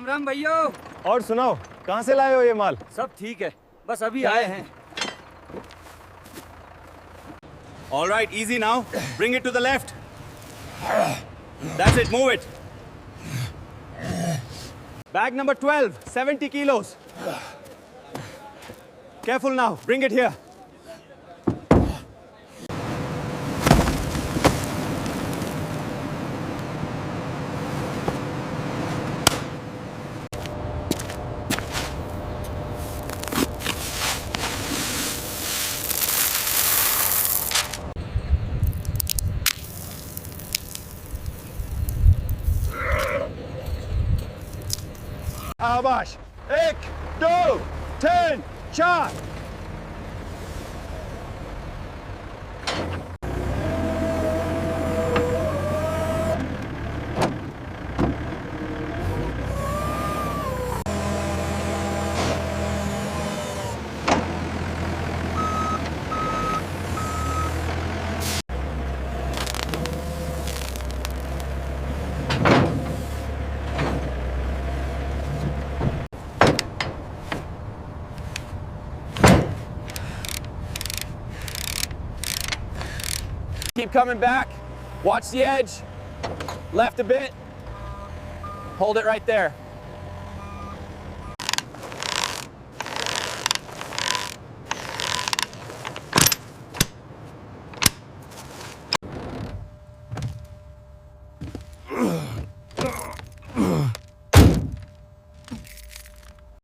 राम भैया। और सुनाओ, कहाँ से लाए हो ये माल? सब ठीक है, बस अभी आए हैं। All right, easy now. Bring it to the left. That's it, move it. Bag number 12, 70 kilos. Careful now, bring it here. शाबाश, 1, 2, 3, 4. Keep coming back. Watch the edge. Left a bit. Hold it right there.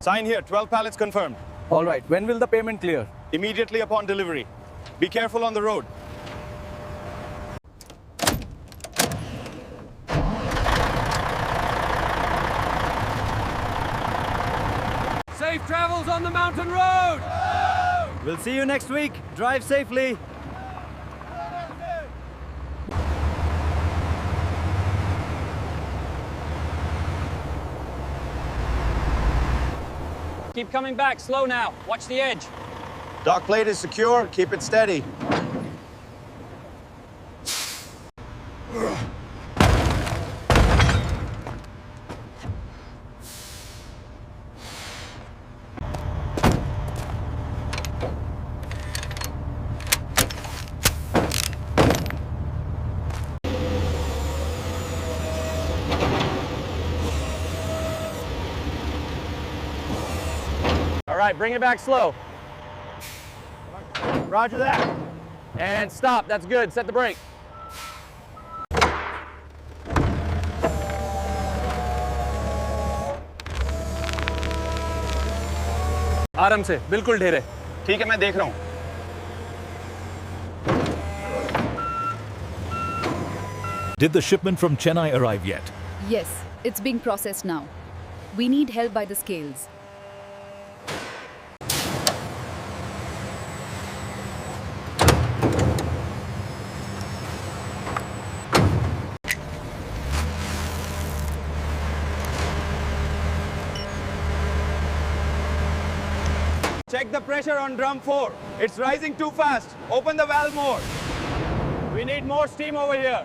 Sign here, 12 pallets confirmed. All right, when will the payment clear? Immediately upon delivery. Be careful on the road. Safe travels on the mountain road! We'll see you next week. Drive safely. Keep coming back. Slow now. Watch the edge. Dock plate is secure. Keep it steady. All right, bring it back slow. Roger that. And stop. That's good. Set the brake. आराम से, बिल्कुल ढेरे। ठीक है, मैं देख रहा हूँ. Did the shipment from Chennai arrive yet? Yes, it's being processed now. We need help by the scales. Check the pressure on drum 4. It's rising too fast. Open the valve more. We need more steam over here.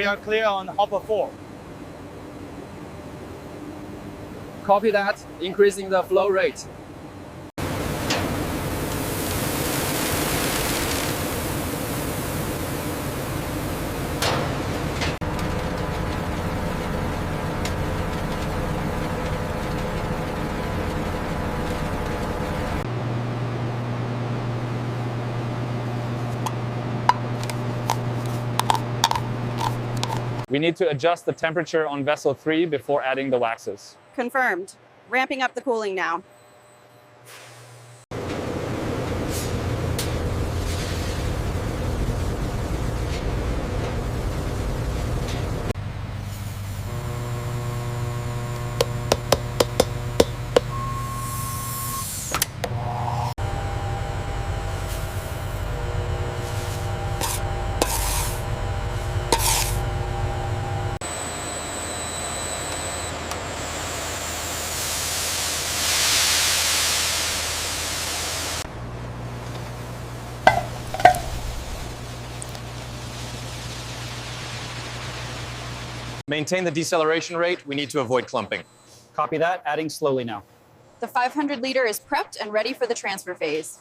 are clear on hopper 4. Copy that, increasing the flow rate. We need to adjust the temperature on vessel 3 before adding the waxes. Confirmed. Ramping up the cooling now. Maintain the deceleration rate. We need to avoid clumping. Copy that, adding slowly now. The 500 liter is prepped and ready for the transfer phase.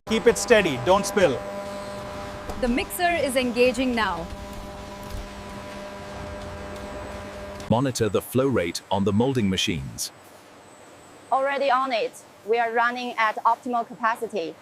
Keep it steady, don't spill. The mixer is engaging now. Monitor the flow rate on the molding machines. Already on it. We are running at optimal capacity.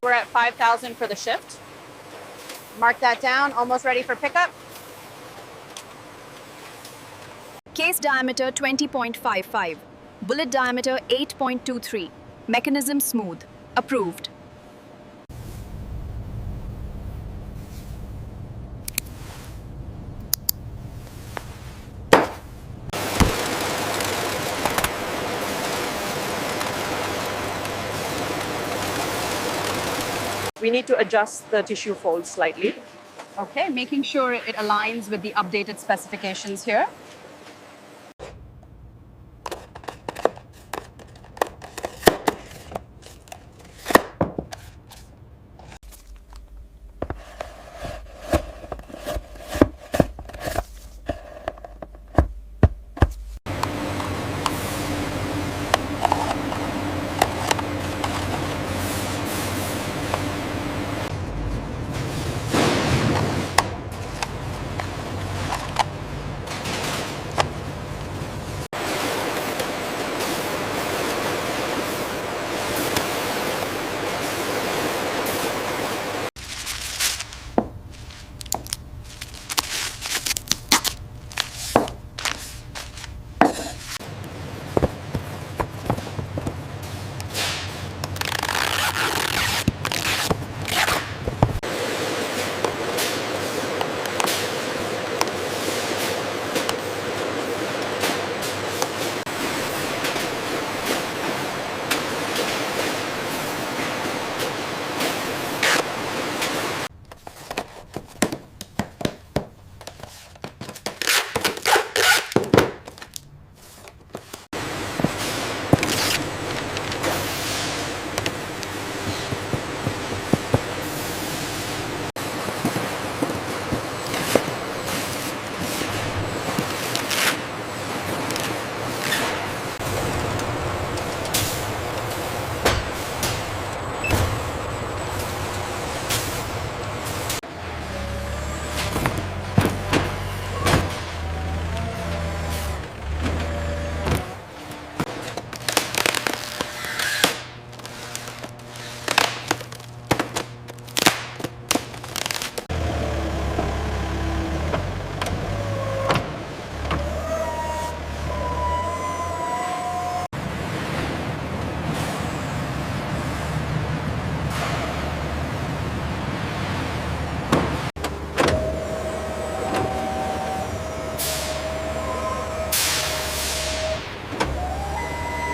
We're at 5,000 for the shift. Mark that down, almost ready for pickup. Case diameter 20.55. Bullet diameter 8.23. Mechanism smooth. Approved. We need to adjust the tissue fold slightly. Okay, making sure it aligns with the updated specifications here.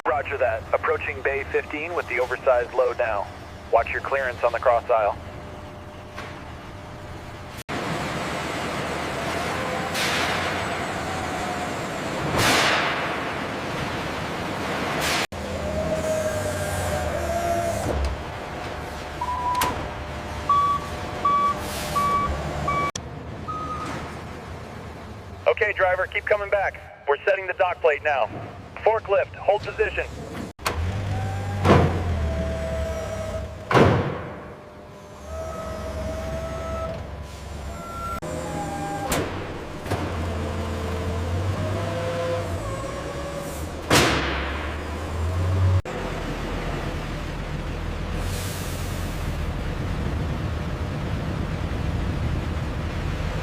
Roger that. Approaching Bay 15 with the oversized load now. Watch your clearance on the cross aisle. Okay, driver, keep coming back. We're setting the dock plate now. Forklift, hold position.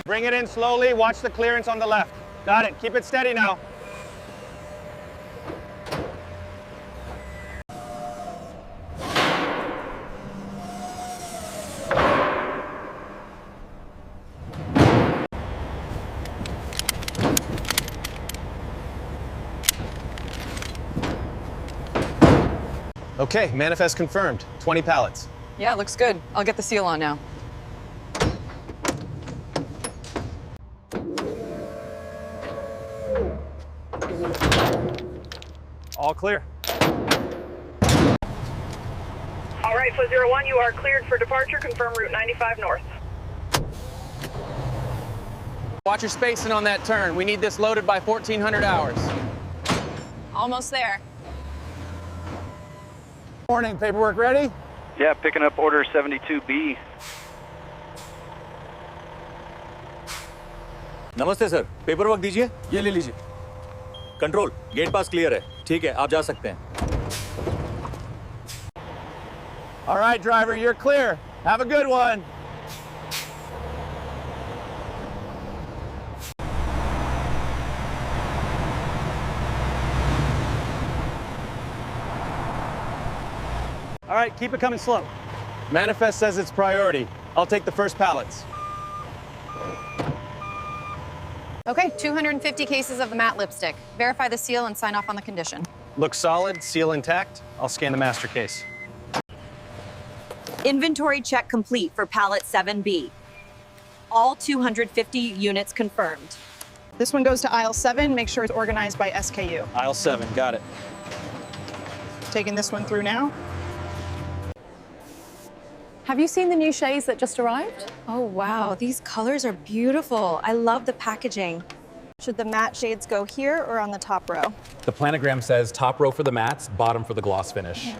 Bring it in slowly, watch the clearance on the left. Got it, keep it steady now. Okay, manifest confirmed. 20 pallets. Yeah, looks good. I'll get the seal on now. All clear. All right, Flight 01, you are cleared for departure. Confirm route 95 north. Watch your spacing on that turn. We need this loaded by 1400 hours. Almost there. Morning, paperwork ready? Yeah, picking up order 72B. नमस्ते sir, paper work दीजिए। ये ले लीजिए। Control, gate पास clear है। ठीक है, आप जा सकते हैं। All right, driver, you're clear. Have a good one. All right, keep it coming slow. Manifest says it's priority. I'll take the first pallets. Okay, 250 cases of the matte lipstick. Verify the seal and sign off on the condition. Looks solid, seal intact. I'll scan the master case. Inventory check complete for pallet 7B. All 250 units confirmed. This one goes to aisle 7. Make sure it's organized by SKU. Aisle 7, got it. Taking this one through now. Have you seen the new shades that just arrived? Oh wow, these colors are beautiful. I love the packaging. Should the matte shades go here or on the top row? The planogram says top row for the mattes, bottom for the gloss finish.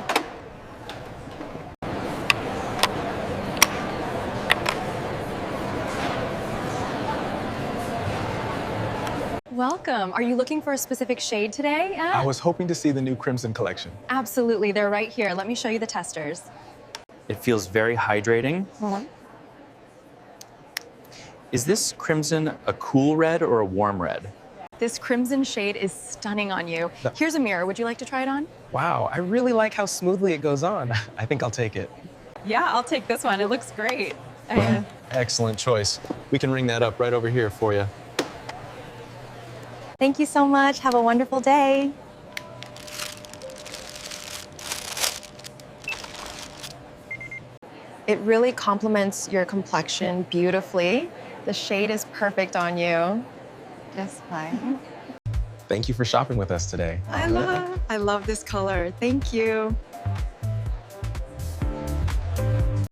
Welcome. Are you looking for a specific shade today? I was hoping to see the new Crimson collection. Absolutely, they're right here. Let me show you the testers. It feels very hydrating. Is this crimson a cool red or a warm red? This crimson shade is stunning on you. Here's a mirror. Would you like to try it on? Wow, I really like how smoothly it goes on. I think I'll take it. Yeah, I'll take this one. It looks great. Excellent choice. We can ring that up right over here for you. Thank you so much. Have a wonderful day. It really complements your complexion beautifully. The shade is perfect on you. Just fine. Thank you for shopping with us today. I love this color. Thank you.